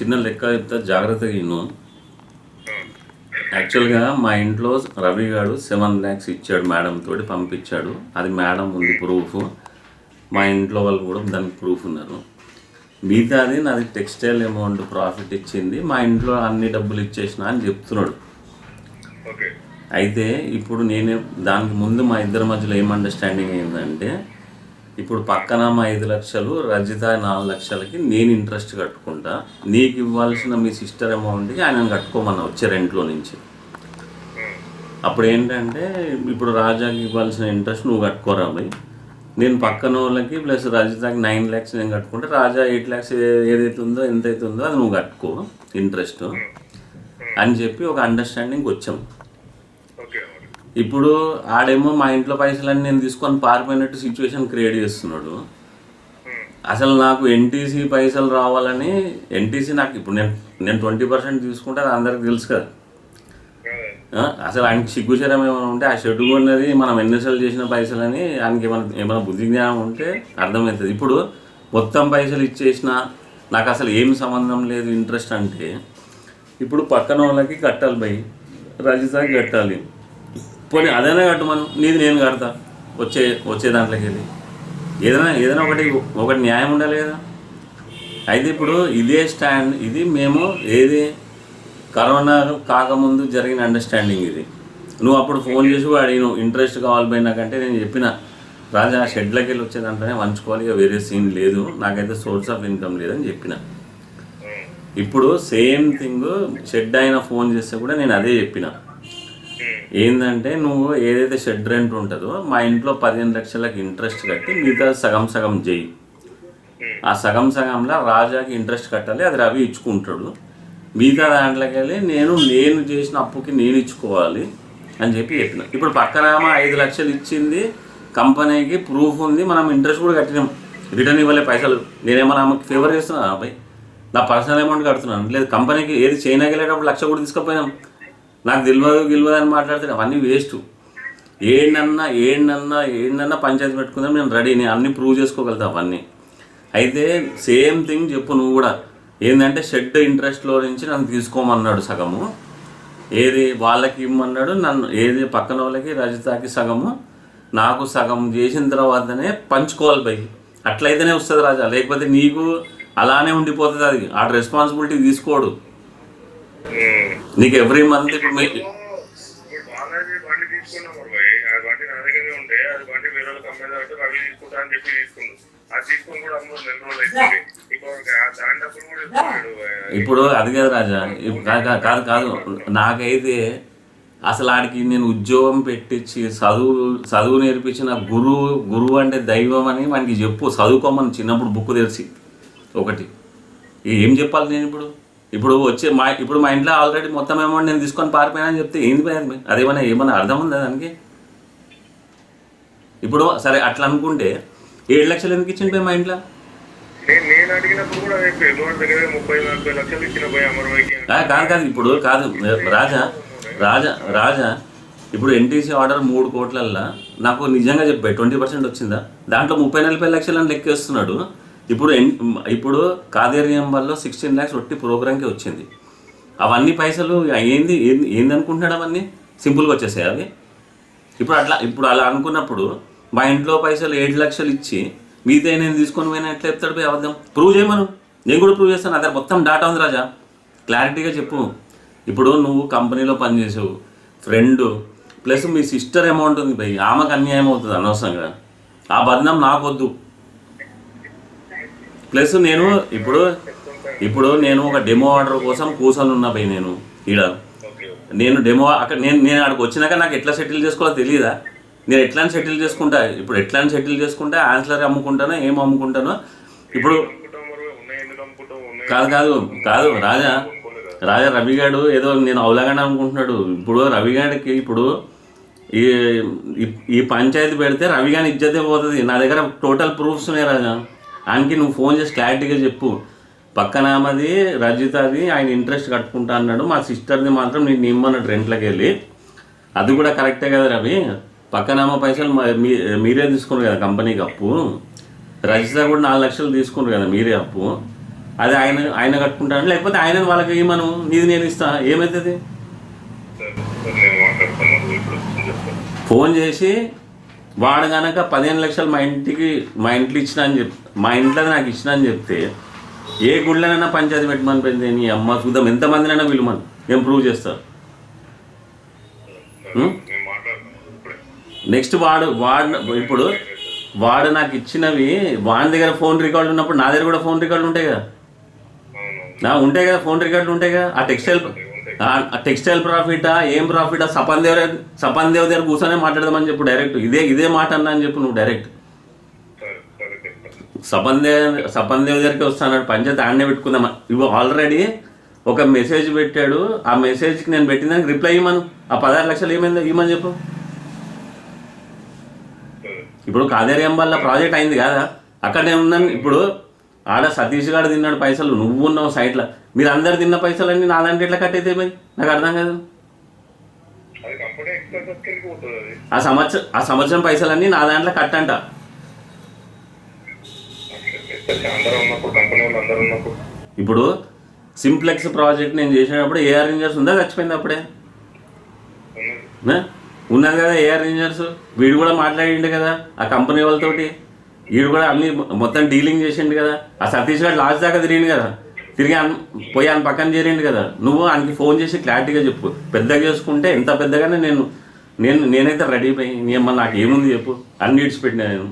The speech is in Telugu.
చిన్న లెక్క చెప్తా జాగ్రత్తగా విను. యాక్చువల్గా మా ఇంట్లో రవి గారు 7 lakhs ఇచ్చాడు, మేడం తోటి పంపించాడు. అది మేడం ఉంది ప్రూఫ్, మా ఇంట్లో వాళ్ళు కూడా దానికి ప్రూఫ్ ఉన్నారు. మిగతాది నాది టెక్స్టైల్ అమౌంట్ ప్రాఫిట్ ఇచ్చింది, మా ఇంట్లో అన్ని డబ్బులు ఇచ్చేసిన అని చెప్తున్నాడు. అయితే ఇప్పుడు నేను దానికి ముందు మా ఇద్దరి మధ్యలో ఏం అండర్స్టాండింగ్ అయిందంటే, ఇప్పుడు పక్కన మా 5 లక్షలు, రజిత 4 లక్షలకి నేను ఇంట్రెస్ట్ కట్టుకుంటా, నీకు ఇవ్వాల్సిన మీ సిస్టర్ అమౌంట్కి ఆయన కట్టుకోమన్నా వచ్చే రెంట్లో నుంచి. అప్పుడు ఏంటంటే ఇప్పుడు రాజాకి ఇవ్వాల్సిన ఇంట్రెస్ట్ నువ్వు కట్టుకోరా పోయి, నేను పక్కన వాళ్ళకి ప్లస్ రజితకి 9 lakhs నేను కట్టుకుంటే రాజా 8 lakhs ఏదైతే ఉందో ఎంతైతే ఉందో అది నువ్వు కట్టుకో ఇంట్రెస్ట్ అని చెప్పి ఒక అండర్స్టాండింగ్కి వచ్చాం. ఇప్పుడు ఆడేమో మా ఇంట్లో పైసలన్నీ నేను తీసుకొని పారిపోయినట్టు సిచ్యువేషన్ క్రియేట్ చేస్తున్నాడు. అసలు నాకు ఎన్టీసీ పైసలు రావాలని, ఎన్టీసీ నాకు ఇప్పుడు నేను 20% తీసుకుంటే అది అందరికి తెలుసు కదా. అసలు ఆయనకి సిగ్గుచరం ఏమైనా ఉంటే ఆ షెడ్ కొన్నది మనం ఎన్నిసార్లు చేసిన పైసలని ఆయనకి ఏమైనా బుద్ధి జ్ఞానం ఉంటే అర్థమవుతుంది. ఇప్పుడు మొత్తం పైసలు ఇచ్చేసిన నాకు అసలు ఏం సంబంధం లేదు ఇంట్రెస్ట్ అంటే, ఇప్పుడు పక్కన వాళ్ళకి కట్టాలి భయ్, రజితకి కట్టాలి, పోనీ అదైనా కట్టమను, నీది నేను కడతా వచ్చే దాంట్లోకి వెళ్ళి ఏదైనా ఒకటి న్యాయం ఉండాలి కదా. అయితే ఇప్పుడు ఇదే స్టాండ్, ఇది మేము ఏది కరోనా కాకముందు జరిగిన అండర్స్టాండింగ్ ఇది. నువ్వు అప్పుడు ఫోన్ చేసి అడిగిన ఇంట్రెస్ట్ కావాలి పోయి నాకంటే నేను చెప్పిన, రాజా షెడ్లకి వెళ్ళి వచ్చేదంటేనే వంచుకోవాలి, ఇక వేరే సీన్ లేదు, నాకైతే సోర్స్ ఆఫ్ ఇన్కమ్ లేదని చెప్పిన. ఇప్పుడు సేమ్ థింగ్ షెడ్ అయినా ఫోన్ చేస్తే కూడా నేను అదే చెప్పిన, ఏంటంటే నువ్వు ఏదైతే షెడ్ రెంట్ ఉంటుందో మా ఇంట్లో 15 లక్షలకి ఇంట్రెస్ట్ కట్టి మిగతా సగం చేయి, ఆ సగంలో రాజాకి ఇంట్రెస్ట్ కట్టాలి, అది రవి ఇచ్చుకుంటాడు, మిగతా దాంట్లోకి వెళ్ళి నేను చేసిన అప్పుకి నేను ఇచ్చుకోవాలి అని చెప్పి చెప్పిన. ఇప్పుడు పక్కన 5 లక్షలు ఇచ్చింది, కంపెనీకి ప్రూఫ్ ఉంది, మనం ఇంట్రెస్ట్ కూడా కట్టినాం, రిటర్న్ ఇవ్వలే పైసలు. నేనేమన్నా ఆమెకి ఫేవర్ చేస్తున్నా అబ్బాయి, నా పర్సనల్ అమౌంట్ కడుతున్నాను, లేదు కంపెనీకి ఏది చైనాకి వెళ్ళేటప్పుడు 1 లక్ష కూడా తీసుకుపోయినాం, నాకు తెలియదు అని మాట్లాడితే అవన్నీ వేస్ట్. ఏంటన్నా పంచాయతీ పెట్టుకుందాం, నేను రెడీ, నేను అన్నీ ప్రూవ్ చేసుకోగలుగుతా అవన్నీ. అయితే సేమ్ థింగ్ చెప్పు నువ్వు కూడా, ఏంటంటే షెడ్ ఇంట్రెస్ట్లో నుంచి నన్ను తీసుకోమన్నాడు సగము, ఏది వాళ్ళకి ఇవ్వమన్నాడు నన్ను, ఏది పక్కన వాళ్ళకి రజితకి సగము, నాకు సగం చేసిన తర్వాతనే పంచుకోవాలి భయ్, అట్లయితేనే వస్తుంది రాజా, లేకపోతే నీకు అలానే ఉండిపోతుంది, అది ఆ రెస్పాన్సిబిలిటీ తీసుకోడు నీకు ఎవ్రీ మంత్. ఇప్పుడు ఇప్పుడు అది కదా రాజా, కాదు నాకైతే అసలు ఆడికి నేను ఉద్యోగం పెట్టించి చదువు నేర్పించిన గురువు అంటే దైవం అని మనకి చెప్పు, చదువుకోమని చిన్నప్పుడు బుక్ తెరిచి ఒకటి ఏం చెప్పాలి నేను ఇప్పుడు ఇప్పుడు మా ఇంట్లో ఆల్రెడీ మొత్తం అమౌంట్ నేను తీసుకొని పారిపోయానని చెప్తే ఏంది పోయింది, ఏమన్నా అర్థం ఉందా దానికి? ఇప్పుడు సరే అట్లా అనుకుంటే 7 లక్షలు ఎందుకు ఇచ్చింది మా ఇంట్లో? కాదు ఇప్పుడు కాదు రాజా ఇప్పుడు ఎన్టీసీ ఆర్డర్ 3 కోట్లల్లో నాకు నిజంగా చెప్పే 20% వచ్చిందా? దాంట్లో 30-40 లక్షలని లెక్కేస్తున్నాడు. ఇప్పుడు కాదేరియం వల్ల 16 lakhs ఒట్టి ప్రోగ్రామ్కి వచ్చింది. అవన్నీ పైసలు ఏంది అనుకుంటున్నాడు, అవన్నీ సింపుల్గా వచ్చేసాయి అవి. ఇప్పుడు అలా అనుకున్నప్పుడు మా ఇంట్లో పైసలు 7 లక్షలు ఇచ్చి మిగతా నేను తీసుకొని పోయినా ఎట్లా చెప్తాడు పోయి అబద్ధం? ప్రూవ్ చేయమను, నేను కూడా ప్రూవ్ చేస్తాను, అదే మొత్తం డాటా ఉంది రాజా, క్లారిటీగా చెప్పు. ఇప్పుడు నువ్వు కంపెనీలో పనిచేసావు, ఫ్రెండ్ ప్లస్ మీ సిస్టర్ అమౌంట్ ఉంది పోయి, ఆమెకు అన్యాయం అవుతుంది అనవసరంగా, ఆ బదనం నాకొద్దు. ప్లస్ ఇప్పుడు నేను ఒక డెమో ఆర్డర్ కోసం కూర్చొని ఉన్నా పోయి, నేను డెమో అక్కడ నేను అక్కడికి వచ్చినాక నాకు ఎట్లా సెటిల్ చేసుకోవాలో తెలియదా? నేను ఎట్లా సెటిల్ చేసుకుంటా, ఇప్పుడు ఎట్లా సెటిల్ చేసుకుంటే ఆన్సలరీ అమ్ముకుంటానో ఏం అమ్ముకుంటానో. ఇప్పుడు కాదు రాజా రవిగాడు ఏదో నేను అవలాగండి అనుకుంటున్నాడు. ఇప్పుడు రవిగాడికి ఇప్పుడు ఈ పంచాయతీ పెడితే రవిగాని ఇజ్జతే పోతుంది. నా దగ్గర టోటల్ ప్రూఫ్స్ ఉన్నాయి రాజా, ఆయనకి నువ్వు ఫోన్ చేసి క్లారిటీగా చెప్పు, పక్కన ఆమెది రజితది ఆయన ఇంట్రెస్ట్ కట్టుకుంటా అన్నాడు, మా సిస్టర్ది మాత్రం నేను ఇమ్మన్నాడు రెంట్లోకి వెళ్ళి, అది కూడా కరెక్టే కదా రవి, పక్కన ఆమె పైసలు మీరే తీసుకున్నారు కదా కంపెనీకి అప్పు, రజిత కూడా 4 లక్షలు తీసుకున్నారు కదా మీరే అప్పు, అది ఆయన కట్టుకుంటాను, లేకపోతే ఆయన వాళ్ళకి మనం నీది నేను ఇస్తా, ఏమవుతుంది? ఫోన్ చేసి వాడు కనుక 15 లక్షలు మా ఇంట్లో ఇచ్చిన అని మా ఇంట్లో నాకు ఇచ్చిన అని చెప్తే ఏ గుళ్ళనైనా పంచాయతీ పెట్టమని పెడితే నీ అమ్మ చూద్దాం, ఎంతమందినైనా విలుమని నేను ప్రూవ్ చేస్తా. నెక్స్ట్ వాడు ఇప్పుడు వాడు నాకు ఇచ్చినవి వాడి దగ్గర ఫోన్ రికార్డు ఉన్నప్పుడు నా దగ్గర కూడా ఫోన్ రికార్డులు ఉంటాయి కదా, ఉంటాయి కదా, ఫోన్ రికార్డులు ఉంటాయి కదా. ఆ టెక్స్టైల్ ప్రాఫిటా ఏం ప్రాఫిటా సపన్ దేవ్ దగ్గర కూర్చొనే మాట్లాడదామని చెప్పు డైరెక్ట్. ఇదే మాట అన్నా అని చెప్పు నువ్వు డైరెక్ట్. సపన్ దేవ్ దగ్గరికి వస్తాను, పంచాయతీ ఆడనే పెట్టుకుందాం. ఇవి ఆల్రెడీ ఒక మెసేజ్ పెట్టాడు, ఆ మెసేజ్కి నేను పెట్టిన రిప్లై ఇవ్వమను. ఆ 16 లక్షలు ఏమైందో ఇవ్వమని చెప్పు. ఇప్పుడు కాదేరియం వల్ల ప్రాజెక్ట్ అయింది కదా, అక్కడ నేను ఉన్నాను. ఇప్పుడు ఆడ సతీష్ గారు తిన్నాడు పైసలు, నువ్వు ఉన్నావు సైట్లో, మీరు అందరు తిన్న పైసలన్నీ నా దాంట్లో ఎట్లా కట్ అయితే మరి నాకు అర్థం కాదు. ఆ సంవత్సరం పైసలన్నీ నా దాంట్లో కట్ అంట. ఇప్పుడు సింప్లెక్స్ ప్రాజెక్ట్ నేను చేసినప్పుడు ఏఆర్ ఇంజనీర్స్ ఉందా, చచ్చిపోయింది అప్పుడే? ఉన్నది కదా ఏఆర్ ఇంజనీర్స్. వీడు కూడా మాట్లాడిండు కదా ఆ కంపెనీ వాళ్ళతోటి, వీడు కూడా అన్ని మొత్తం డీలింగ్ చేసిండు కదా. ఆ సతీష్ గారు లాస్ట్ దాకా తిరిగిండు కదా, తిరిగి పోయి ఆయన పక్కన చేరిండు కదా. నువ్వు ఆయనకి ఫోన్ చేసి క్లారిటీగా చెప్పు. పెద్దగా చేసుకుంటే ఎంత పెద్దగానే నేనైతే రెడీ అయిపోయి నీ అమ్మ నాకు ఏముంది చెప్పు, అన్ని ఇడిచిపెట్టినా నేను.